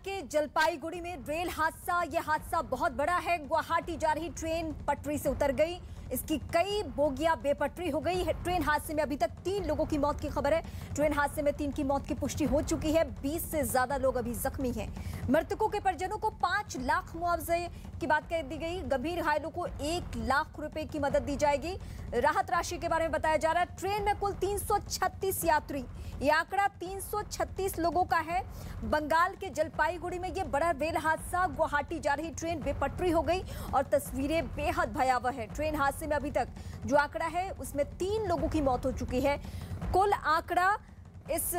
के जलपाईगुड़ी में रेल हादसा। यह हादसा बहुत बड़ा है। गुवाहाटी जा रही ट्रेन पटरी से उतर गई, इसकी कई बोगियां बेपटरी हो गई है। ट्रेन हादसे में अभी तक 3 लोगों की मौत की खबर है। ट्रेन हादसे में 3 की मौत की पुष्टि हो चुकी है। 20 से ज्यादा लोग अभी जख्मी हैं। मृतकों के परिजनों को 5 लाख मुआवजे की बात कह दी गई। गंभीर घायलों को 1 लाख रुपए की मदद दी जाएगी। राहत राशि के बारे में बताया जा रहा है। ट्रेन में कुल 336 यात्री, यह आंकड़ा 336 लोगों का है। बंगाल के जलपाईगुड़ी में यह बड़ा रेल हादसा। गुवाहाटी जा रही ट्रेन बेपटरी हो गई और तस्वीरें बेहद भयावह है। ट्रेन हादसे में अभी तक जो आंकड़ा है उसमें 3 लोगों की मौत हो चुकी है। कुल आंकड़ा इस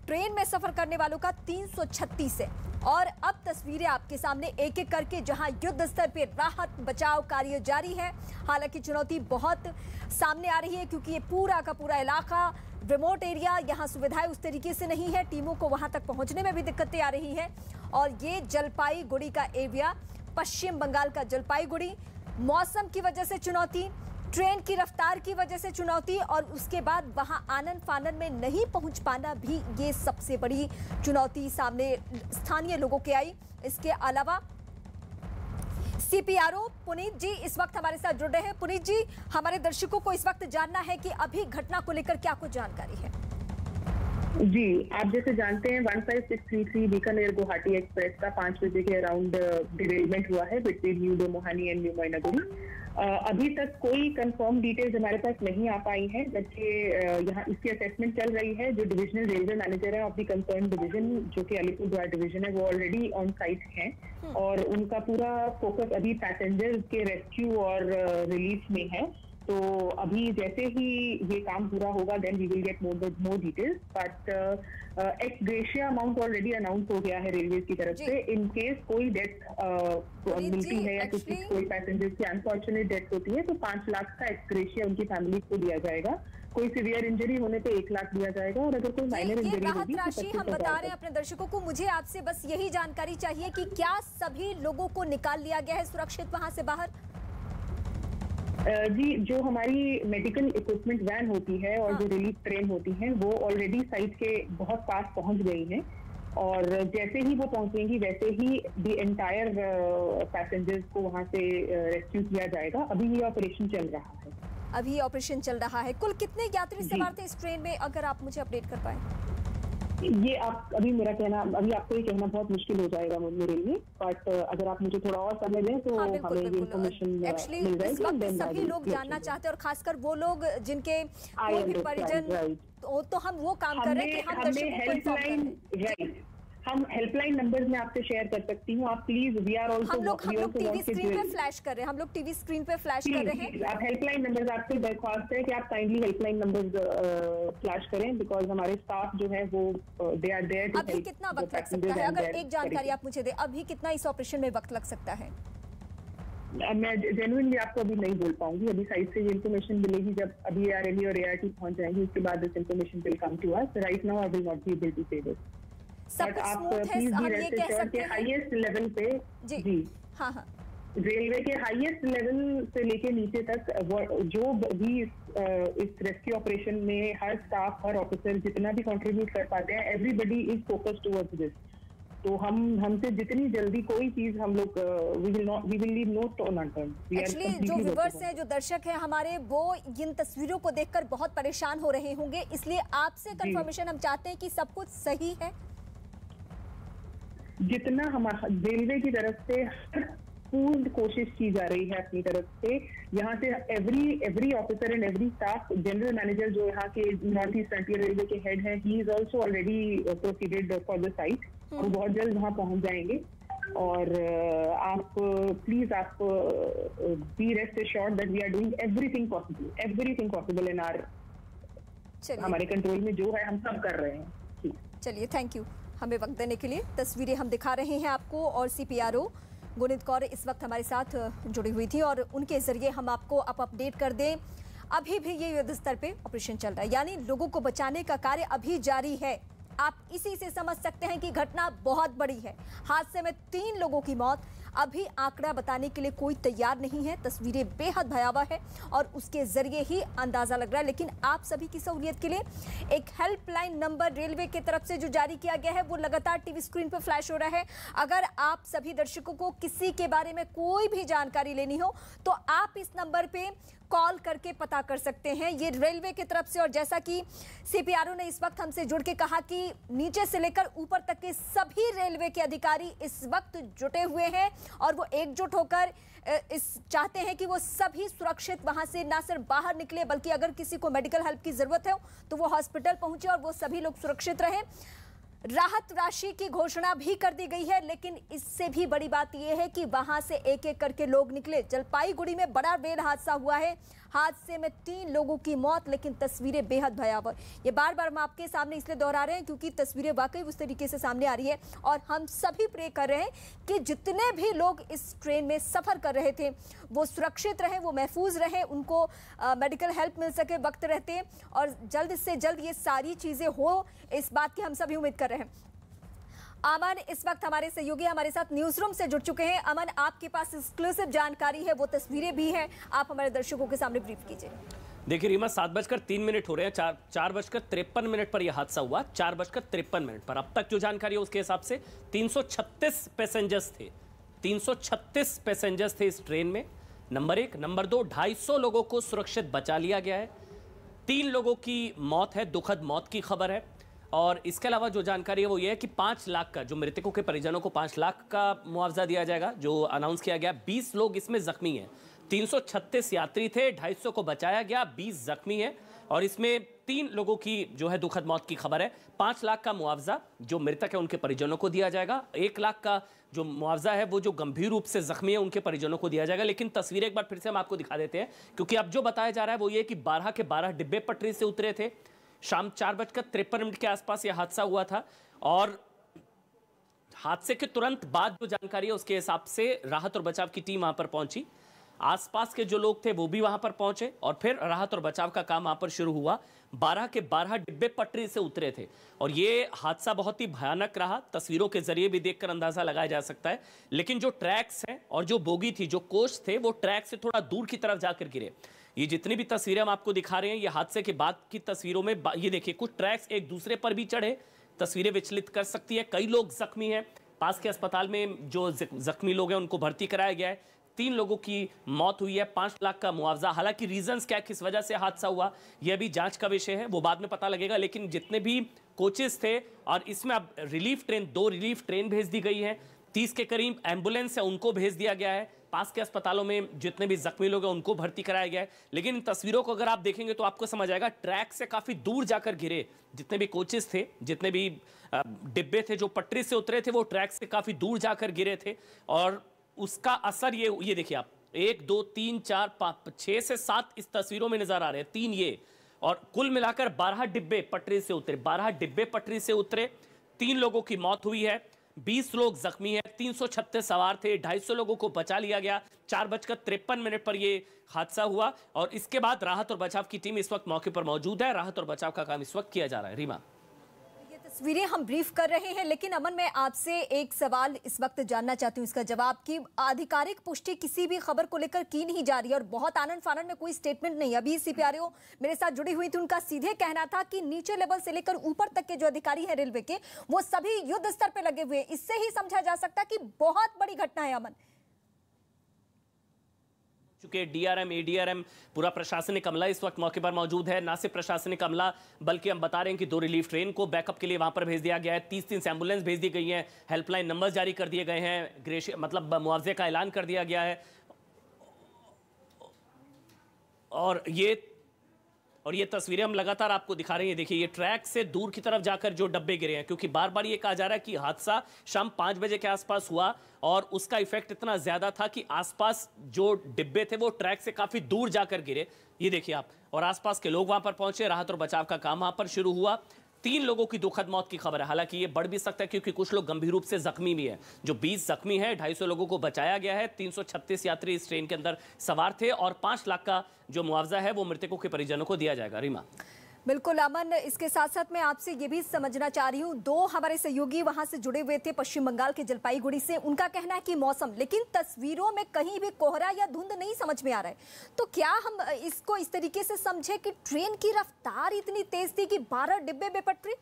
ट्रेन में सफर करने वालों का 336 है। और अब तस्वीरें आपके सामने एक एक करके, जहां युद्ध स्तर पर राहत बचाव कार्य जारी है। हालांकि चुनौती बहुत सामने आ रही है क्योंकि ये पूरा का पूरा इलाका रिमोट एरिया, यहाँ सुविधाएं उस तरीके से नहीं है। टीमों को वहां तक पहुंचने में भी दिक्कतें आ रही है। और ये जलपाईगुड़ी का एरिया, पश्चिम बंगाल का जलपाईगुड़ी, मौसम की वजह से चुनौती, ट्रेन की रफ्तार की वजह से चुनौती और उसके बाद वहां आनन फानन में नहीं पहुंच पाना भी ये सबसे बड़ी चुनौती सामने स्थानीय लोगों के आई। इसके अलावा सीपीआरओ पुनीत जी इस वक्त हमारे साथ जुड़ रहे हैं। पुनीत जी, हमारे दर्शकों को इस वक्त जानना है कि अभी घटना को लेकर क्या कुछ जानकारी है। जी, आप जैसे जानते हैं 15633 बीकानेर गुवाहाटी एक्सप्रेस का 5 बजे के अराउंड डिरेलमेंट हुआ है between new Mohani and new Moinaguri. अभी तक कोई कंफर्म डिटेल्स हमारे पास नहीं आ पाई हैं, जबकि यहाँ इसकी असेसमेंट चल रही है। जो डिविजनल रेलवे मैनेजर है ऑफ द कंसर्न डिवीजन, जो कि अलीपुरद्वार डिवीजन है, वो ऑलरेडी ऑन साइट हैं और उनका पूरा फोकस अभी पैसेंजर्स के रेस्क्यू और रिलीफ में है। तो अभी जैसे ही ये काम पूरा होगा then we will get more details. But ex gratia amount already announce हो गया है रेलवे की तरफ से। इन केस कोई डेथ मिलती है या कोई पैसेंजर की अनफॉर्चुनेट डेथ होती है तो 5 लाख का एक्स ग्रेशिया उनकी फैमिली को दिया जाएगा। कोई सीवियर इंजरी होने पे 1 लाख दिया जाएगा और अगर कोई माइनर इंजरी होगी तो 25,000 हम बता रहे हैं अपने दर्शकों को। मुझे आपसे बस यही जानकारी चाहिए कि क्या सभी लोगों को निकाल लिया गया है सुरक्षित वहां से बाहर? जी, जो हमारी मेडिकल इक्विपमेंट वैन होती है और जो रिलीफ ट्रेन होती है वो ऑलरेडी साइट के बहुत पास पहुंच गई हैं और जैसे ही वो पहुंचेंगी वैसे ही द एंटायर पैसेंजर्स को वहां से रेस्क्यू किया जाएगा। अभी ये ऑपरेशन चल रहा है। अभी ऑपरेशन चल रहा है। कुल कितने यात्री सवार थे इस ट्रेन में, अगर आप मुझे अपडेट कर पाए? ये आप अभी अभी आपको ये कहना बहुत मुश्किल हो जाएगा मेरे लिए, बट अगर आप मुझे थोड़ा और समय दें तो हमें ये इन्फॉर्मेशन मिल जाएगी। सभी लोग जानना चाहते हैं और खासकर वो लोग जिनके कोई भी परिजन, तो हम वो काम कर रहे हैं कि हम दर्शकों को इन्फॉर्म कर रहे हैं। हम हेल्पलाइन नंबर्स में आपसे शेयर कर सकती हूँ। आप प्लीज, वी आर ऑल्सो, हम लोग टीवी स्क्रीन पे फ्लैश कर रहे हैं। आप हेल्पलाइन नंबर्स, आपसे दरख्वास्त है कि आप काइंडली हेल्पलाइन नंबर्स फ्लैश करें बिकॉज हमारे स्टाफ जो है वो they are there to help. अभी कितना वक्त लग सकता है, अगर एक जानकारी आप मुझे दे, अभी कितना इस ऑपरेशन में वक्त लग सकता है? मैं जेन्युइनली आपको अभी नहीं बोल पाऊंगी। अभी साइड से ये इन्फॉर्मेशन मिलेगी जब अभी ARME और ART पहुंच जाएंगी, उसके बाद this information will come to us. Right now I will not be able to say this. सब कुछ स्मूथ है, हम ये कह सकते हैं हाईएस्ट लेवल पे जी हाँ रेलवे के हाईएस्ट लेवल से लेके नीचे तक जो भी इस रेस्क्यू ऑपरेशन में हर स्टाफ, हर ऑफिसर जितना भी कंट्रीब्यूट कर पाते हैं, everybody is focused towards this. तो हमसे जितनी जल्दी कोई चीज हम लोग we will leave no stone unturned. Actually जो व्यूअर्स हैं, जो दर्शक हैं हमारे, वो इन तस्वीरों को देखकर बहुत परेशान हो रहे होंगे, इसलिए आपसे कंफर्मेशन हम चाहते हैं कि सब कुछ सही है। जितना हमारा रेलवे की तरफ से पूर्ण कोशिश की जा रही है अपनी तरफ से, यहाँ से every officer and every staff, general manager जो यहाँ के नॉर्थ ईस्ट फ्रंटियर रेलवे के हेड हैं, he is also already proceeded for the site और बहुत जल्द वहाँ पहुँच जाएंगे। और आप प्लीज आप be rest assured that we are doing everything possible in our, हमारे कंट्रोल में जो है हम सब कर रहे हैं। चलिए, थैंक यू हमें वक्त देने के लिए। तस्वीरें हम दिखा रहे हैं आपको और सीपीआरओ गुनीत कौर इस वक्त हमारे साथ जुड़ी हुई थी और उनके जरिए हम आपको अपडेट कर दें। अभी भी ये युद्ध स्तर पे ऑपरेशन चल रहा है, यानी लोगों को बचाने का कार्य अभी जारी है। आप इसी से समझ सकते हैं कि घटना बहुत बड़ी है। हादसे में 3 लोगों की मौत, अभी आंकड़ा बताने के लिए कोई तैयार नहीं है। तस्वीरें बेहद भयावह है और उसके जरिए ही अंदाजा लग रहा है। लेकिन आप सभी की सहूलियत के लिए एक हेल्पलाइन नंबर रेलवे की तरफ से जो जारी किया गया है वो लगातार टीवी स्क्रीन पर फ्लैश हो रहा है। अगर आप सभी दर्शकों को किसी के बारे में कोई भी जानकारी लेनी हो तो आप इस नंबर पे कॉल करके पता कर सकते हैं। ये रेलवे की तरफ से, और जैसा कि सीपीआरओ ने इस वक्त हमसे जुड़ के कहा कि नीचे से लेकर ऊपर तक के सभी रेलवे के अधिकारी इस वक्त जुटे हुए हैं और वो एकजुट होकर चाहते हैं कि वो सभी सुरक्षित वहां से ना सिर्फ बाहर निकले बल्कि अगर किसी को मेडिकल हेल्प की जरूरत है तो वो हॉस्पिटल पहुंचे और वो सभी लोग सुरक्षित रहें। राहत राशि की घोषणा भी कर दी गई है, लेकिन इससे भी बड़ी बात यह है कि वहां से एक एक करके लोग निकले। जलपाईगुड़ी में बड़ा रेल हादसा हुआ है। हादसे में 3 लोगों की मौत, लेकिन तस्वीरें बेहद भयावह। ये बार बार हम आपके सामने इसलिए दोहरा रहे हैं क्योंकि तस्वीरें वाकई उस तरीके से सामने आ रही है और हम सभी प्रे कर रहे हैं कि जितने भी लोग इस ट्रेन में सफर कर रहे थे वो सुरक्षित रहे, वो महफूज रहे, उनको मेडिकल हेल्प मिल सके वक्त रहते और जल्द से जल्द ये सारी चीजें हो, इस बात की हम सभी उम्मीद कर रहे हैं। अमन इस वक्त हमारे सहयोगी हमारे साथ न्यूज रूम से जुड़ चुके हैं। अमन, आपके पास एक्सक्लूसिव जानकारी है, वो तस्वीरें भी हैं, आप हमारे दर्शकों के सामने ब्रीफ कीजिए। देखिए रीमा, 7:03 हो रहे हैं, 4:53 पर यह हादसा हुआ। 4:53 पर अब तक जो जानकारी है उसके हिसाब से 336 पैसेंजर्स थे। 336 पैसेंजर्स थे इस ट्रेन में, नंबर 1। नंबर 2, 250 लोगों को सुरक्षित बचा लिया गया है। 3 लोगों की मौत है, दुखद मौत की खबर है। और इसके अलावा जो जानकारी है वो ये है कि 5 लाख का, जो मृतकों के परिजनों को 5 लाख का मुआवजा दिया जाएगा, जो अनाउंस किया गया। 20 लोग इसमें जख्मी हैं। 336 यात्री थे, 250 को बचाया गया, 20 जख्मी हैं और इसमें 3 लोगों की जो है दुखद मौत की खबर है। 5 लाख का मुआवजा जो मृतक है उनके परिजनों को दिया जाएगा। 1 लाख का जो मुआवजा है वो जो गंभीर रूप से जख्मी है उनके परिजनों को दिया जाएगा। लेकिन तस्वीरें एक बार फिर से हम आपको दिखा देते हैं, क्योंकि अब जो बताया जा रहा है वो ये कि 12 के 12 डिब्बे पटरी से उतरे थे। शाम 4:53 के आसपास यह हादसा हुआ था और हादसे के तुरंत बाद जो जानकारी है उसके हिसाब से राहत और बचाव की टीम वहां पर पहुंची। आसपास के जो लोग थे वो भी वहां पर पहुंचे और फिर राहत और बचाव का काम वहां पर शुरू हुआ। 12 के 12 डिब्बे पटरी से उतरे थे और ये हादसा बहुत ही भयानक रहा। तस्वीरों के जरिए भी देखकर अंदाजा लगाया जा सकता है। लेकिन जो ट्रैक्स हैं और जो बोगी थी, जो कोच थे, वो ट्रैक से थोड़ा दूर की तरफ जाकर गिरे। ये जितनी भी तस्वीरें हम आपको दिखा रहे हैं ये हादसे के बाद की तस्वीरों में, ये देखिए कुछ ट्रैक्स एक दूसरे पर भी चढ़े। तस्वीरें विचलित कर सकती है। कई लोग जख्मी हैं। पास के अस्पताल में जो जख्मी लोग हैं उनको भर्ती कराया गया है। 3 लोगों की मौत हुई है। 5 लाख का मुआवजा। हालांकि रीजंस क्या, किस वजह से हादसा हुआ, यह भी जांच का विषय है, वो बाद में पता लगेगा। लेकिन जितने भी कोचेस थे और इसमें अब रिलीफ ट्रेन, 2 रिलीफ ट्रेन भेज दी गई है। 30 के करीब एम्बुलेंस है, उनको भेज दिया गया है। पास के अस्पतालों में जितने भी जख्मी लोग हैं उनको भर्ती कराया गया है। लेकिन इन तस्वीरों को अगर आप देखेंगे तो आपको समझ आएगा ट्रैक से काफी दूर जाकर गिरे। जितने भी कोचेस थे, जितने भी डिब्बे थे जो पटरी से उतरे थे, वो ट्रैक से काफी दूर जाकर गिरे थे और उसका असर ये देखिए आप, 1 2 3 4 5 6 से 7 इस तस्वीरों में नजर आ रहे हैं। 3 ये और कुल मिलाकर 12 डिब्बे पटरी से उतरे। 12 डिब्बे पटरी से उतरे। 3 लोगों की मौत हुई है, 20 लोग जख्मी हैं। 336 सवार थे, 250 लोगों को बचा लिया गया। 4:53 पर यह हादसा हुआ और इसके बाद राहत और बचाव की टीम इस वक्त मौके पर मौजूद है। राहत और बचाव का काम इस वक्त किया जा रहा है। रीमा, तस्वीरें हम ब्रीफ कर रहे हैं, लेकिन अमन मैं आपसे एक सवाल इस वक्त जानना चाहती हूं, इसका जवाब कि आधिकारिक पुष्टि किसी भी खबर को लेकर की नहीं जा रही है और बहुत आनंद फानंद में कोई स्टेटमेंट नहीं। अभी सीपीआरओ मेरे साथ जुड़ी हुई थी, उनका सीधे कहना था कि नीचे लेवल से लेकर ऊपर तक के जो अधिकारी हैं रेलवे के, वो सभी युद्ध स्तर पर लगे हुए हैं। इससे ही समझा जा सकता कि बहुत बड़ी घटना है। अमन, चुके डीआरएम, एडीआरएम, पूरा प्रशासनिक अमला इस वक्त मौके पर मौजूद है। ना सिर्फ प्रशासनिक अमला बल्कि हम बता रहे हैं कि 2 रिलीफ ट्रेन को बैकअप के लिए वहां पर भेज दिया गया है। 30 एम्बुलेंस भेज दी गई हैं। हेल्पलाइन नंबर जारी कर दिए गए हैं। मतलब मुआवजे का ऐलान कर दिया गया है और ये तस्वीरें हम लगातार आपको दिखा रहे हैं। देखिए ये ट्रैक से दूर की तरफ जाकर जो डब्बे गिरे हैं, क्योंकि बार बार ये कहा जा रहा है कि हादसा शाम 5 बजे के आसपास हुआ और उसका इफेक्ट इतना ज्यादा था कि आसपास जो डिब्बे थे वो ट्रैक से काफी दूर जाकर गिरे। ये देखिए आप, और आसपास के लोग वहां पर पहुंचे। राहत और बचाव का काम वहां पर शुरू हुआ। 3 लोगों की दुखद मौत की खबर है। हालांकि ये बढ़ भी सकता है क्योंकि कुछ लोग गंभीर रूप से जख्मी भी हैं। जो 20 जख्मी है, 250 लोगों को बचाया गया है। 336 यात्री इस ट्रेन के अंदर सवार थे और 5 लाख का जो मुआवजा है वो मृतकों के परिजनों को दिया जाएगा। रीमा, बिल्कुल अमन, इसके साथ साथ मैं आपसे ये भी समझना चाह रही हूँ, दो हमारे सहयोगी वहां से जुड़े हुए थे पश्चिम बंगाल के जलपाईगुड़ी से। उनका कहना है कि मौसम, लेकिन तस्वीरों में कहीं भी कोहरा या धुंध नहीं समझ में आ रहा है। तो क्या हम इसको इस तरीके से समझे कि ट्रेन की रफ्तार इतनी तेज थी कि 12 डिब्बे बेपटरी?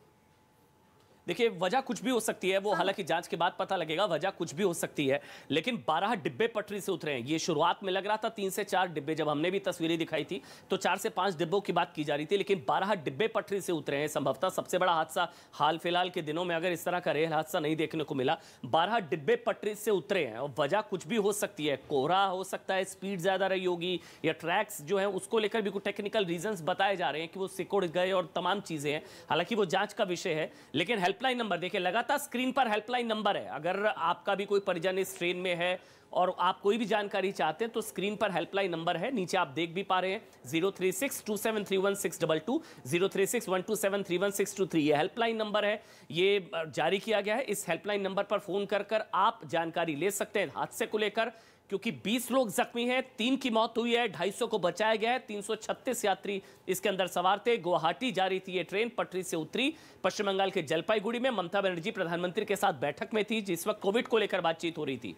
देखिए, वजह कुछ भी हो सकती है, वो हालांकि जांच के बाद पता लगेगा, वजह कुछ भी हो सकती है, लेकिन 12 डिब्बे पटरी से उतरे हैं। ये शुरुआत में लग रहा था 3 से 4 डिब्बे, जब हमने भी तस्वीरें दिखाई थी तो 4 से 5 डिब्बों की बात की जा रही थी, लेकिन 12 डिब्बे पटरी से उतरे हैं। संभवतः सबसे बड़ा हादसा हाल फिलहाल के दिनों में, अगर इस तरह का रेल हादसा नहीं देखने को मिला, 12 डिब्बे पटरी से उतरे हैं। और वजह कुछ भी हो सकती है, कोहरा हो सकता है, स्पीड ज्यादा रही होगी, या ट्रैक्स जो है उसको लेकर भी कुछ टेक्निकल रीजंस बताए जा रहे हैं कि वो सिकुड़ गए और तमाम चीजें हैं। हालांकि वो जांच का विषय है, लेकिन हेल्पलाइन नंबर देखिए, लगातार स्क्रीन पर हेल्पलाइन नंबर है। अगर आपका भी कोई परिजन इस ट्रेन में है और आप कोई भी जानकारी चाहते हैं तो स्क्रीन पर हेल्पलाइन नंबर है, नीचे आप देख भी पा रहे हैं, 03627311622, 03612731623, ये हेल्पलाइन नंबर है, ये जारी किया गया है। इस हेल्पलाइन नंबर पर फोन कर आप जानकारी ले सकते हैं हादसे को लेकर, क्योंकि 20 लोग जख्मी हैं, 3 की मौत हुई है, 250 को बचाया गया है, 336 यात्री इसके अंदर सवार थे। गुवाहाटी जा रही थी ये ट्रेन, पटरी से उतरी पश्चिम बंगाल के जलपाईगुड़ी में। ममता बनर्जी प्रधानमंत्री के साथ बैठक में थी, जिस वक्त कोविड को लेकर बातचीत हो रही थी।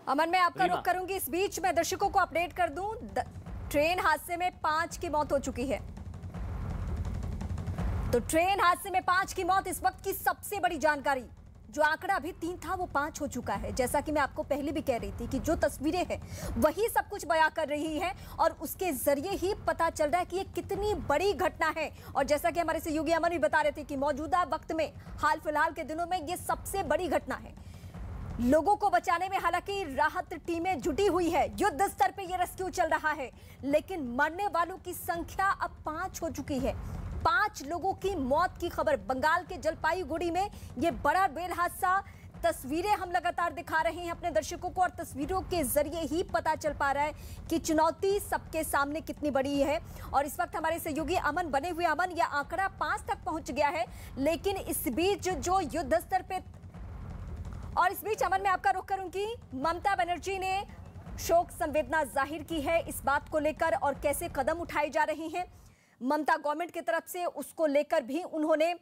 अमन, मैं आपका रुख करूंगी, इस बीच मैं दर्शकों को अपडेट कर दूं, ट्रेन हादसे में 5 की मौत हो चुकी है। तो ट्रेन हादसे में 5 की मौत इस वक्त की सबसे बड़ी जानकारी। जो आंकड़ा अभी 3 था वो 5 हो चुका है। जैसा कि मैं आपको पहले भी कह रही थी कि जो तस्वीरें हैं वही सब कुछ बयां कर रही हैं और उसके जरिए ही पता चल रहा है कि ये कितनी बड़ी घटना है। और जैसा कि हमारे सहयोगी अमन भी बता रहे थे कि मौजूदा वक्त में, हाल फिलहाल के दिनों में, ये सबसे बड़ी घटना है। लोगों को बचाने में हालांकि राहत टीमें जुटी हुई है, युद्ध स्तर पे ये रेस्क्यू चल रहा है, लेकिन मरने वालों की संख्या अब 5 हो चुकी है। 5 लोगों की मौत की खबर बंगाल के जलपाईगुड़ी में। ये बड़ा रेल हादसा, तस्वीरें हम लगातार दिखा रहे हैं अपने दर्शकों को, और तस्वीरों के जरिए ही पता चल पा रहा है कि चुनौती सबके सामने कितनी बड़ी है। और इस वक्त हमारे सहयोगी अमन बने हुए। अमन, यह आंकड़ा 5 तक पहुंच गया है, लेकिन इस बीच जो युद्ध स्तर पे, और इस बीच अमन मैं आपका रुख करूंगी, ममता बनर्जी ने शोक संवेदना जाहिर की है इस बात को लेकर और कैसे कदम उठाए जा रहे हैं ममता गवर्नमेंट की तरफ से, उसको लेकर भी उन्होंने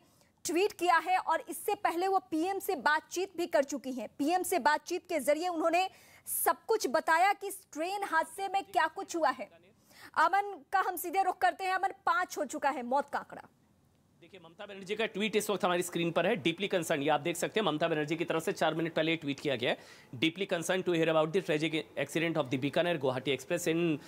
ट्वीट किया है। और इससे पहले वो पीएम से बातचीत भी कर चुकी हैं। पीएम से बातचीत के जरिए उन्होंने सब कुछ बताया कि इस ट्रेन हादसे में क्या कुछ हुआ है। अमन का हम सीधे रुख करते हैं। अमन, 5 हो चुका है मौत का आंकड़ा। देखिए, ममता बनर्जी का ट्वीट इस वक्त हमारी स्क्रीन पर है, डीपली कंसर्न, ये आप देख सकते हैं, ममता बनर्जी की तरफ से 4 मिनट पहले ट्वीट किया गया है। Deeply concern to hear about the tragic accident of the Bikaner Guwahati express in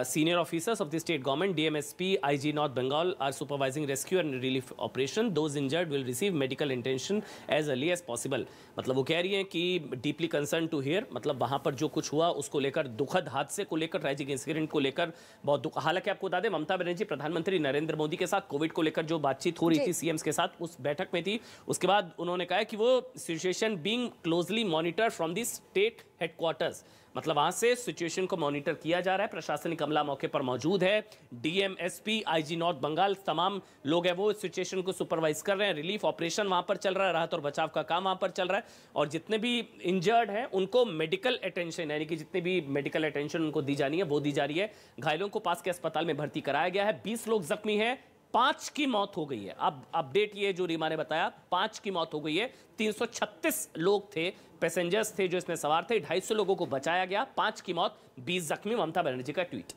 senior officers of the state government, DMSP, IG North Bengal are supervising rescue and relief operation. Those injured will receive medical attention as early as possible. मतलब वो कह रही हैं कि deeply concern to here, मतलब वहां पर जो कुछ हुआ उसको लेकर, दुखद हादसे को लेकर, ट्रेजिक इंसिडेंट को लेकर बहुत दुख। हालांकि आपको बता दें, ममता बनर्जी प्रधानमंत्री नरेंद्र मोदी के साथ कोविड को लेकर जो बातचीत हो रही थी सीएम्स के साथ, उस बैठक में थी। उसके बाद उन्होंने कहा कि वो situation being closely monitor from the state headquarters, मतलब वहां से सिचुएशन को मॉनिटर किया जा रहा है। प्रशासनिक अमला मौके पर मौजूद है, डीएमएसपी, आईजी नॉर्थ बंगाल, तमाम लोग हैं वो सिचुएशन को सुपरवाइज कर रहे हैं। रिलीफ ऑपरेशन वहां पर चल रहा है, राहत और बचाव का काम वहां पर चल रहा है, और जितने भी इंजर्ड हैं उनको मेडिकल अटेंशन, यानी कि जितने भी मेडिकल अटेंशन उनको दी जानी है वो दी जा रही है। घायलों को पास के अस्पताल में भर्ती कराया गया है। 20 लोग जख्मी हैं, 5 की मौत हो गई है। अब अपडेट ये जो रीमा ने बताया, 5 की मौत हो गई है। 336 लोग थे, पैसेंजर्स थे जो इसमें सवार थे, 250 लोगों को बचाया गया, 5 की मौत, 20 जख्मी। ममता बनर्जी का ट्वीट।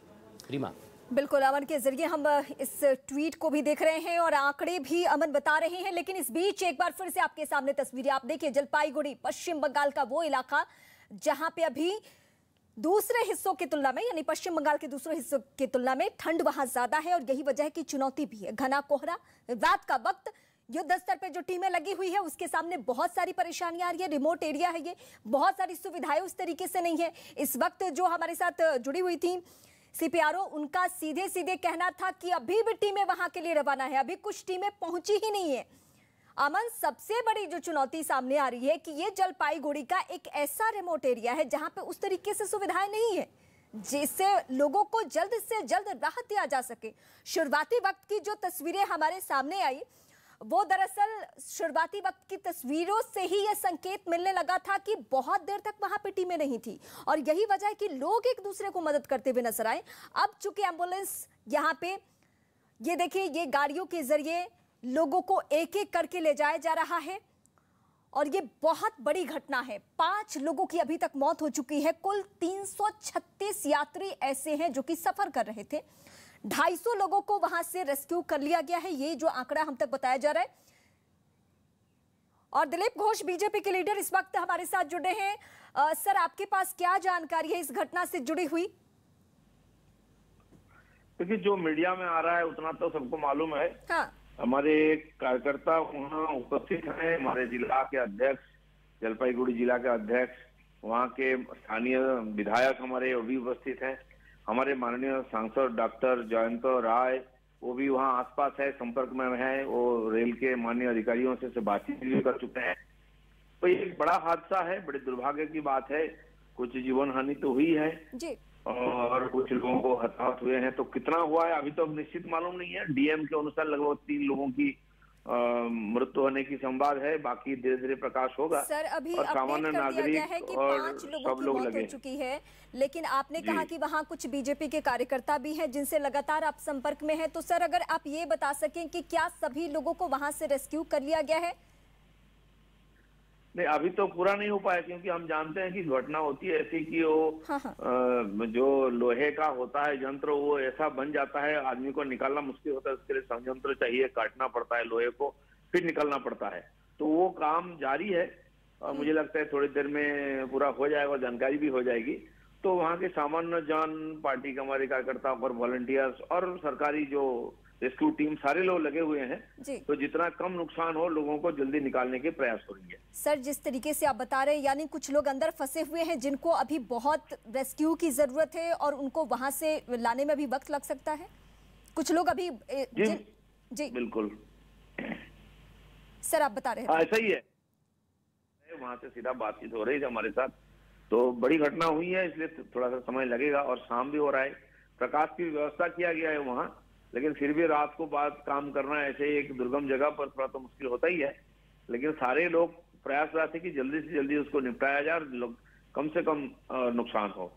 रीमा, बिल्कुल, अमन के जरिए हम इस ट्वीट को भी देख रहे हैं और आंकड़े भी अमन बता रहे हैं। लेकिन इस बीच एक बार फिर से आपके सामने तस्वीरें आप देखिए, जलपाईगुड़ी पश्चिम बंगाल का वो इलाका जहां पे अभी दूसरे हिस्सों की तुलना में, यानी पश्चिम बंगाल के दूसरे हिस्सों की तुलना में ठंड वहां ज्यादा है, और यही वजह है कि चुनौती भी है। घना कोहरा, रात का वक्त, युद्ध स्तर पे जो टीमें लगी हुई है उसके सामने बहुत सारी परेशानियां आ रही है। रिमोट एरिया है ये, बहुत सारी सुविधाएं उस तरीके से नहीं है। इस वक्त जो हमारे साथ जुड़ी हुई थी सीपीआरओ, उनका सीधे सीधे कहना था कि अभी भी टीमें वहां के लिए रवाना है, अभी कुछ टीमें पहुंची ही नहीं है। अमन, सबसे बड़ी जो चुनौती सामने आ रही है कि ये जलपाईगुड़ी का एक ऐसा रिमोट एरिया है जहां पे उस तरीके से सुविधाएं नहीं है जिससे लोगों को जल्द से जल्द राहत दिया जा सके। शुरुआती वक्त की जो तस्वीरें हमारे सामने आई, वो दरअसल शुरुआती वक्त की तस्वीरों से ही यह संकेत मिलने लगा था कि बहुत देर तक वहां पे टीमें नहीं थी, और यही वजह है कि लोग एक दूसरे को मदद करते हुए नजर आए। अब चूंकि एम्बुलेंस यहाँ पे ये देखिए, ये गाड़ियों के जरिए लोगों को एक एक करके ले जाया जा रहा है और ये बहुत बड़ी घटना है। 5 लोगों की अभी तक मौत हो चुकी है। कुल 336 यात्री ऐसे हैं जो कि सफर कर रहे थे। 250 लोगों को वहां से रेस्क्यू कर लिया गया है, ये जो आंकड़ा हम तक बताया जा रहा है। और दिलीप घोष बीजेपी के लीडर इस वक्त हमारे साथ जुड़े हैं। सर, आपके पास क्या जानकारी है इस घटना से जुड़ी हुई? क्योंकि जो मीडिया में आ रहा है उतना तो सबको मालूम है। हाँ। हमारे कार्यकर्ता वहाँ उपस्थित हैं, हमारे जिला के अध्यक्ष, जलपाईगुड़ी जिला के अध्यक्ष, वहाँ के स्थानीय विधायक हमारे वो भी उपस्थित हैं। हमारे माननीय सांसद डॉक्टर जयंत राय वो भी वहाँ आसपास है, संपर्क में है। वो रेल के माननीय अधिकारियों से बातचीत भी कर चुके हैं। तो ये एक बड़ा हादसा है, बड़े दुर्भाग्य की बात है। कुछ जीवन हानि तो हुई है जी। और कुछ लोगों को हताहत हुए हैं। तो कितना हुआ है अभी तो निश्चित मालूम नहीं है। डीएम के अनुसार लगभग 3 लोगों की मृत्यु होने की संभावना है। बाकी धीरे धीरे प्रकाश होगा। सर, अभी और सामान्य अपडेट कर दिया गया है नागरिक कि और 5 लोगों सब की लोग मौत लगे हो चुकी है, लेकिन आपने कहा कि वहां कुछ बीजेपी के कार्यकर्ता भी हैं जिनसे लगातार आप संपर्क में हैं। तो सर, अगर आप ये बता सकें कि क्या सभी लोगों को वहां से रेस्क्यू कर लिया गया है? नहीं, अभी तो पूरा नहीं हो पाया क्योंकि हम जानते हैं कि घटना होती है ऐसी कि वो हाँ। जो लोहे का होता है यंत्र वो ऐसा बन जाता है, आदमी को निकालना मुश्किल होता है। उसके लिए संयंत्र चाहिए, काटना पड़ता है लोहे को, फिर निकलना पड़ता है। तो वो काम जारी है और मुझे लगता है थोड़ी देर में पूरा हो जाएगा और जानकारी भी हो जाएगी। तो वहाँ के सामान्य जन, पार्टी के हमारे कार्यकर्ता और वॉलंटियर्स और सरकारी जो रेस्क्यू टीम, सारे लोग लगे हुए हैं। तो जितना कम नुकसान हो लोगों को जल्दी निकालने के प्रयास हो रही है। सर, जिस तरीके से आप बता रहे हैं, यानी कुछ लोग अंदर फंसे हुए हैं जिनको अभी बहुत रेस्क्यू की जरूरत है और उनको वहां से लाने में भी वक्त लग सकता है। कुछ लोग अभी जी बिल्कुल सर, आप बता रहे हैं। ऐसा ही है, वहां से सीधा बातचीत हो रही है हमारे साथ। तो बड़ी घटना हुई है, इसलिए थोड़ा सा समय लगेगा और शाम भी हो रहा है। प्रकाश की व्यवस्था किया गया है वहाँ, लेकिन फिर भी रात को बाद काम करना ऐसे एक दुर्गम जगह पर थोड़ा तो मुश्किल होता ही है। लेकिन सारे लोग प्रयासरत है कि जल्दी से जल्दी उसको निपटाया जाए और कम से कम नुकसान हो।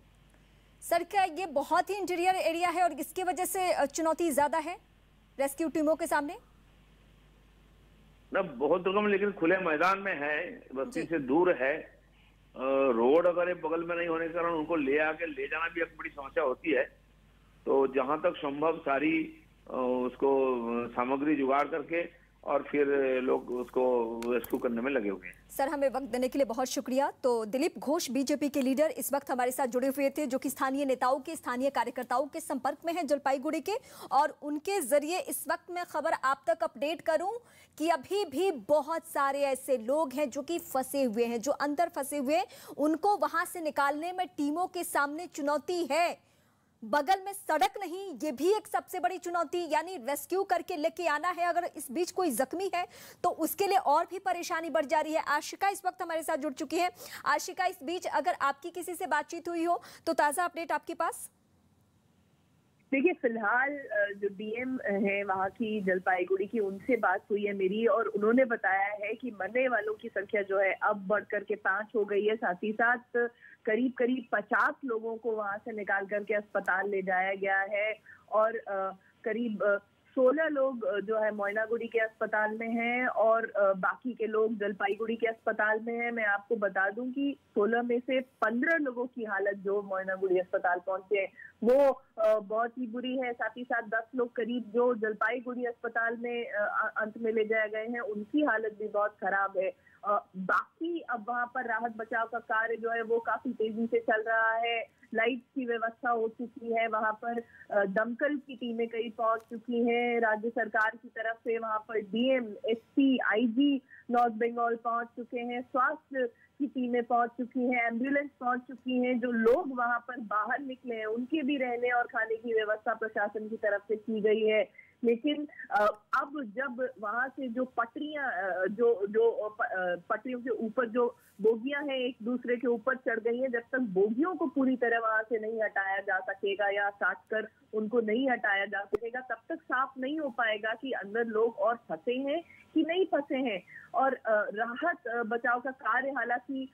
सर, क्या ये बहुत ही इंटीरियर एरिया है और इसकी वजह से चुनौती ज्यादा है रेस्क्यू टीमों के सामने? न, बहुत दुर्गम, लेकिन खुले मैदान में है, बस्ती से दूर है। रोड अगर बगल में नहीं होने के कारण उनको ले आके ले जाना भी एक बड़ी समस्या होती है। तो जहां तक संभव सारी उसको सामग्री जुगाड़ करके और फिर लोग उसको रेस्क्यू करने में लगे हुए हैं। सर, हमें वक्त देने के लिए बहुत शुक्रिया। तो दिलीप घोष बीजेपी के लीडर इस वक्त हमारे साथ जुड़े हुए थे, जो कि स्थानीय नेताओं के, स्थानीय कार्यकर्ताओं के संपर्क में हैं जलपाईगुड़ी के, और उनके जरिए इस वक्त मैं खबर आप तक अपडेट करूं कि अभी भी बहुत सारे ऐसे लोग हैं जो कि फंसे हुए हैं, जो अंदर फंसे हुए हैं। उनको वहां से निकालने में टीमों के सामने चुनौती है। बगल में सड़क नहीं, ये भी एक सबसे बड़ी चुनौती, यानी रेस्क्यू करके लेके आना है। अगर इस बीच कोई जख्मी है तो उसके लिए और भी परेशानी बढ़ जा रही है। आशिका इस वक्त हमारे साथ जुड़ चुकी है। आशिका, इस बीच अगर आपकी किसी से बातचीत हुई हो तो ताजा अपडेट आपके पास? देखिए, फिलहाल जो डीएम है वहाँ की, जलपाईगुड़ी की, उनसे बात हुई है मेरी और उन्होंने बताया है कि मरने वालों की संख्या जो है अब बढ़कर के 5 हो गई है। साथ ही साथ करीब 50 लोगों को वहां से निकाल करके अस्पताल ले जाया गया है और करीब 16 लोग जो है मोइनागुड़ी के अस्पताल में हैं और बाकी के लोग जलपाईगुड़ी के अस्पताल में हैं। मैं आपको बता दूं कि 16 में से 15 लोगों की हालत जो मोइनागुड़ी अस्पताल पहुंचे वो बहुत ही बुरी है। साथ ही साथ 10 लोग करीब जो जलपाईगुड़ी अस्पताल में अंत में ले जाए गए हैं, उनकी हालत भी बहुत खराब है। बाकी अब वहां पर राहत बचाव का कार्य जो है वो काफी तेजी से चल रहा है। लाइट की व्यवस्था हो चुकी है, वहां पर दमकल की टीमें कई पहुंच चुकी हैं। राज्य सरकार की तरफ से वहां पर DM, SP, IG north Bengal पहुंच चुके हैं। स्वास्थ्य की टीमें पहुंच चुकी हैं, एम्बुलेंस पहुंच चुकी हैं। जो लोग वहां पर बाहर निकले हैं उनके भी रहने और खाने की व्यवस्था प्रशासन की तरफ से की गई है। लेकिन अब जब वहां से जो पटरियां पटरियों के ऊपर जो बोगियां हैं एक दूसरे के ऊपर चढ़ गई हैं, जब तक बोगियों को पूरी तरह वहां से नहीं हटाया जा सकेगा या काट कर उनको नहीं हटाया जा सकेगा, तब तक साफ नहीं हो पाएगा कि अंदर लोग और फंसे हैं कि नहीं फंसे हैं। और राहत बचाव का कार्य हालांकि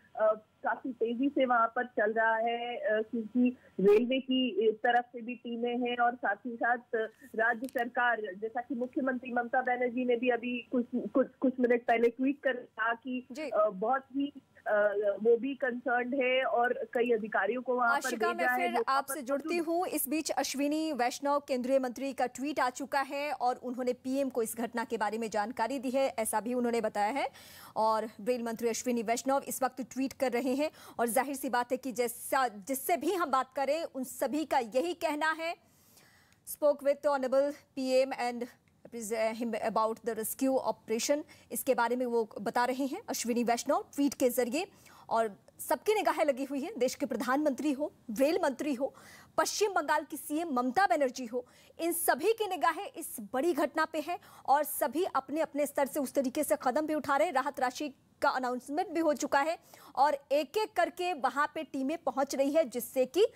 काफी तेजी से वहां पर चल रहा है, क्योंकि रेलवे की तरफ से भी टीमें हैं और साथ ही साथ राज्य सरकार, जैसा कि मुख्यमंत्री ममता बनर्जी ने भी अभी कुछ मिनट पहले ट्वीट कर कहा कि बहुत ही वो भी कंसर्न्ड है और कई अधिकारियों को वहां पर भेजा है। मैं फिर आपसे जुड़ती हूँ। इस बीच अश्विनी वैष्णव केंद्रीय मंत्री का ट्वीट आ चुका है और उन्होंने पीएम को इस घटना के बारे में जानकारी दी है, ऐसा भी उन्होंने बताया है। और रेल मंत्री अश्विनी वैष्णव इस वक्त ट्वीट कर रहे हैं और जाहिर सी बात है कि जिससे भी हम बात करें उन सभी का यही कहना है। Spoke with honourable PM and him about the rescue operation, इसके बारे में वो बता रहे हैं अश्विनी वैष्णव ट्वीट के जरिए। और सबकी निगाहें लगी हुई हैं, देश के प्रधानमंत्री हो, रेल मंत्री हो, पश्चिम बंगाल की सीएम ममता बनर्जी हो, इन सभी की निगाहें इस बड़ी घटना पे है और सभी अपने अपने स्तर से उस तरीके से कदम भी उठा रहे हैं। राहत राशि का अनाउंसमेंट भी हो चुका है और एक एक करके वहां पे टीमें पहुंच रही है जिससे कि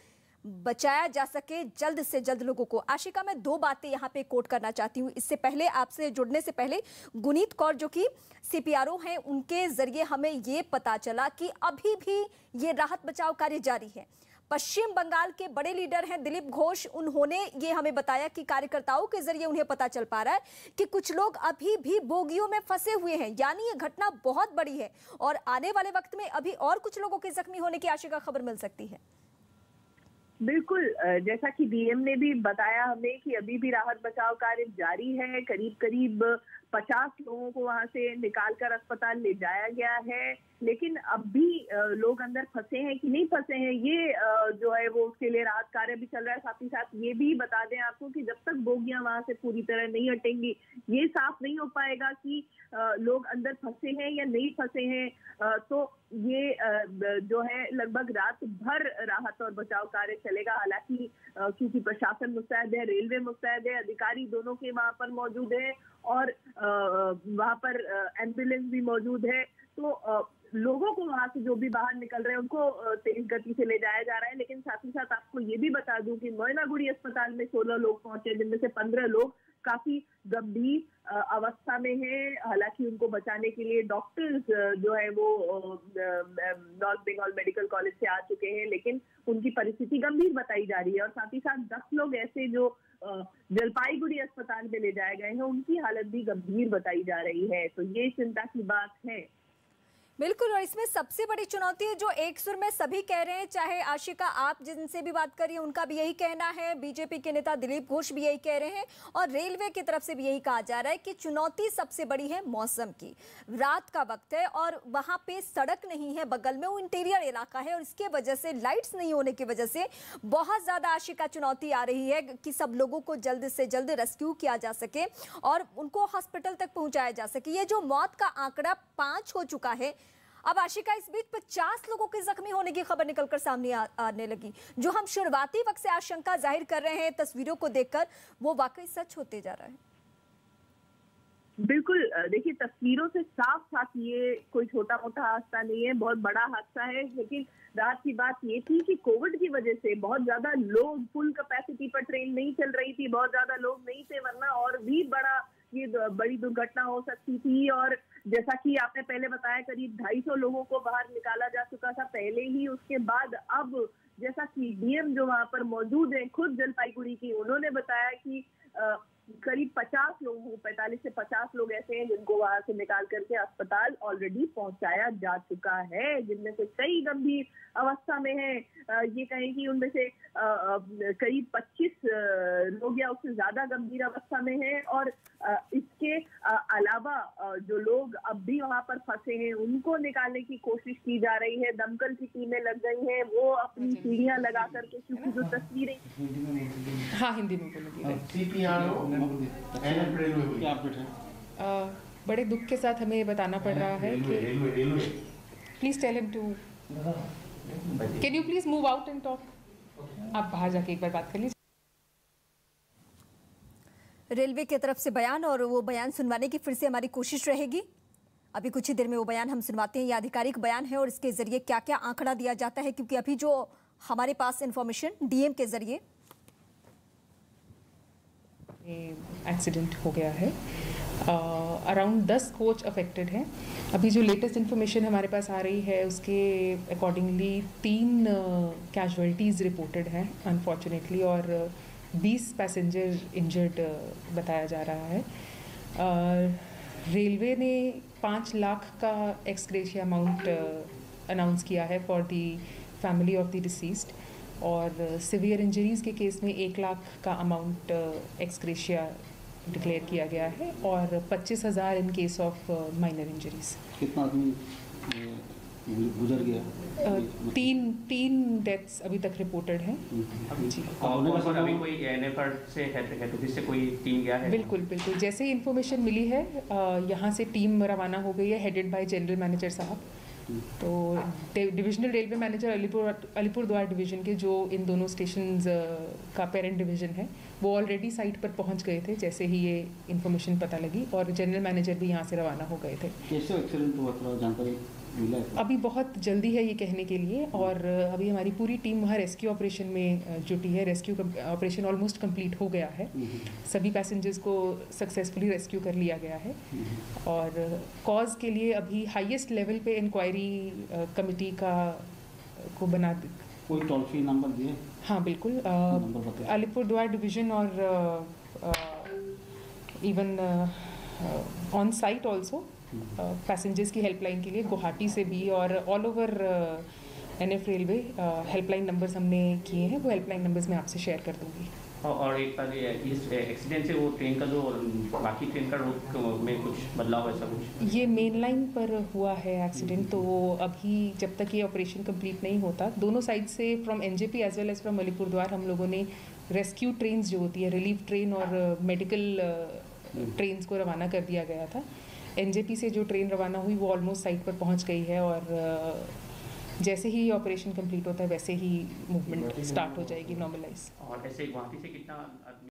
बचाया जा सके जल्द से जल्द लोगों को। आशिका, मैं दो बातें यहाँ पे कोट करना चाहती हूँ। इससे पहले, आपसे जुड़ने से पहले, गुनीत कौर जो कि सीपीआरओ हैं, उनके जरिए हमें ये पता चला कि अभी भी ये राहत बचाव कार्य जारी है। पश्चिम बंगाल के बड़े लीडर हैं दिलीप घोष, उन्होंने ये हमें बताया कि कार्यकर्ताओं के जरिए उन्हें पता चल पा रहा है कि कुछ लोग अभी भी बोगियों में फंसे हुए हैं, यानी ये घटना बहुत बड़ी है और आने वाले वक्त में अभी और कुछ लोगों के जख्मी होने की आशंका खबर मिल सकती है। बिल्कुल, जैसा कि डीएम ने भी बताया हमें कि अभी भी राहत बचाव कार्य जारी है। करीब 50 लोगों को वहां से निकालकर अस्पताल ले जाया गया है, लेकिन अब भी लोग अंदर फंसे हैं कि नहीं फंसे हैं, ये जो है वो उसके लिए राहत कार्य भी चल रहा है। साथ ही साथ ये भी बता दें आपको कि जब तक बोगियां वहां से पूरी तरह नहीं हटेंगी, ये साफ नहीं हो पाएगा कि लोग अंदर फंसे हैं या नहीं फंसे हैं। तो ये जो है लगभग रात भर राहत और बचाव कार्य चलेगा। हालांकि क्योंकि प्रशासन मुस्तैद है, रेलवे मुस्तैद है, अधिकारी दोनों के वहां पर मौजूद है और वहां पर एम्बुलेंस भी मौजूद है, तो लोगों को वहां से जो भी बाहर निकल रहे हैं उनको तेज गति से ले जाया जा रहा है। लेकिन साथ ही साथ आपको ये भी बता दूं कि मोइनागुड़ी अस्पताल में 16 लोग पहुंचे, जिनमें से 15 लोग काफी गंभीर अवस्था में हैं। हालांकि उनको बचाने के लिए डॉक्टर्स जो है वो नॉर्थ बंगाल मेडिकल कॉलेज से आ चुके हैं, लेकिन उनकी परिस्थिति गंभीर बताई जा रही है। और साथ ही साथ 10 लोग ऐसे जो जलपाईगुड़ी अस्पताल में ले जाए गए हैं, उनकी हालत भी गंभीर बताई जा रही है। तो ये चिंता की बात है। बिल्कुल, और इसमें सबसे बड़ी चुनौती है जो एक सुर में सभी कह रहे हैं, चाहे आशिका आप जिनसे भी बात करिए उनका भी यही कहना है, बीजेपी के नेता दिलीप घोष भी यही कह रहे हैं और रेलवे की तरफ से भी यही कहा जा रहा है कि चुनौती सबसे बड़ी है मौसम की। रात का वक्त है और वहां पे सड़क नहीं है, बगल में वो इंटीरियर इलाका है और इसके वजह से लाइट्स नहीं होने की वजह से बहुत ज्यादा आशिका चुनौती आ रही है कि सब लोगों को जल्द से जल्द रेस्क्यू किया जा सके और उनको हॉस्पिटल तक पहुंचाया जा सके। ये जो मौत का आंकड़ा 5 हो चुका है, अब आशिका इस बीच 50 लोगों के जख्मी होने की खबर निकलकर सामने आने लगी। जो हम शुरुआती वक्त से आशंका जाहिर कर रहे हैं तस्वीरों को देखकर, वो वाकई सच होते जा रहा है। बिल्कुल, देखिए तस्वीरों से साफ साफ ये कोई छोटा मोटा हादसा नहीं है, बहुत बड़ा हादसा है। लेकिन रात की बात ये थी कि कोविड की वजह से बहुत ज्यादा लोग, फुल कैपेसिटी पर ट्रेन नहीं चल रही थी, बहुत ज्यादा लोग नहीं थे, वरना और भी बड़ी दुर्घटना हो सकती थी। और जैसा कि आपने पहले बताया, करीब 250 लोगों को बाहर निकाला जा चुका था पहले ही। उसके बाद अब जैसा कि डीएम जो वहां पर मौजूद है, खुद जलपाईगुड़ी की, उन्होंने बताया कि करीब 50 लोग, 45 से 50 लोग ऐसे हैं जिनको वहां से निकाल करके अस्पताल ऑलरेडी पहुंचाया जा चुका है, जिनमें से कई गंभीर अवस्था में हैं। ये कहें कि उनमें से करीब 25 लोग या उससे ज्यादा गंभीर अवस्था में हैं। और इसके अलावा जो लोग अब भी वहां पर फंसे हैं उनको निकालने की कोशिश की जा रही है। दमकल की टीमें लग गई हैं, वो अपनी सीढ़ियां लगा करके, क्योंकि जो तस्वीरें, हाँ हिंदी में बोलेंगे। बड़े दुख के साथ हमें ये बताना पड़ रहा है कि please tell him to, can you please move out and talk. आप बाहर जाके एक बार बात कर लीजिए। रेलवे की तरफ से बयान, और वो बयान सुनवाने की फिर से हमारी कोशिश रहेगी। अभी कुछ ही देर में वो बयान हम सुनवाते हैं। ये आधिकारिक बयान है और इसके जरिए क्या क्या आंकड़ा दिया जाता है, क्योंकि अभी जो हमारे पास इंफॉर्मेशन डीएम के जरिए एक्सीडेंट हो गया है। अराउंड 10 कोच अफेक्टेड हैं। अभी जो लेटेस्ट इन्फॉर्मेशन हमारे पास आ रही है उसके अकॉर्डिंगली 3 कैजुअल्टीज़ रिपोर्टेड हैं अनफॉर्चुनेटली, और 20 पैसेंजर इंजर्ड बताया जा रहा है। रेलवे ने 5 लाख का एक्स ग्रेशिया अमाउंट अनाउंस किया है for the family of the deceased, और सिवियर इंजरीज़ के केस में 1 लाख का अमाउंट एक्स ग्रेशिया डिक्लेयर किया गया है, और 25,000 in case of minor injuries. कितना आदमी गुजर गया? तीन डेथ्स अभी तक रिपोर्टेड हैं। जी, और अभी कोई एएनएफआर से हेड ऑफिस से कोई टीम गया है? बिल्कुल, जैसे ही इन्फॉर्मेशन मिली है यहाँ से टीम रवाना हो गई है, हेडेड बाय जनरल मैनेजर साहब। तो divisional railway manager Alipurduar division के, जो इन दोनों स्टेशंस का पेरेंट डिवीज़न है, वो ऑलरेडी साइट पर पहुंच गए थे जैसे ही ये इन्फॉर्मेशन पता लगी, और जनरल मैनेजर भी यहाँ से रवाना हो गए थे। कैसे एक्सीडेंट हुआ, थोड़ा जानकारी मिला है? अभी बहुत जल्दी है ये कहने के लिए, और अभी हमारी पूरी टीम वहाँ रेस्क्यू ऑपरेशन में जुटी है। रेस्क्यू ऑपरेशन ऑलमोस्ट कंप्लीट हो गया है, सभी पैसेंजर्स को सक्सेसफुली रेस्क्यू कर लिया गया है, और कॉज के लिए अभी हाईएस्ट लेवल पे इंक्वायरी कमेटी को बना। कोई टोल फ्री नंबर दिए? हाँ बिल्कुल, अलीपुरद्वार डिवीज़न और even on site also passengers की हेल्पलाइन के लिए गुवाहाटी से भी और all over NF railway helpline numbers हमने किए हैं। वो हेल्पलाइन नंबर्स मैं आपसे शेयर कर दूंगी। और एक बार इस एक्सीडेंट से वो ट्रेन का जो बाकी ट्रेन का रूट में कुछ बदलाव ऐसा कुछ? ये मेन लाइन पर हुआ है एक्सीडेंट, तो अभी जब तक ये ऑपरेशन कंप्लीट नहीं होता, दोनों साइड से from NJP as well as from Alipurduar हम लोगों ने रेस्क्यू ट्रेन्स जो होती है, रिलीफ ट्रेन और मेडिकल ट्रेन्स को रवाना कर दिया गया था। एनजेपी से जो ट्रेन रवाना हुई वो ऑलमोस्ट साइट पर पहुंच गई है, और जैसे ही ऑपरेशन कंप्लीट होता है वैसे ही मूवमेंट स्टार्ट हो जाएगी, नॉर्मलाइज। और ऐसे गुवाहाटी से कितना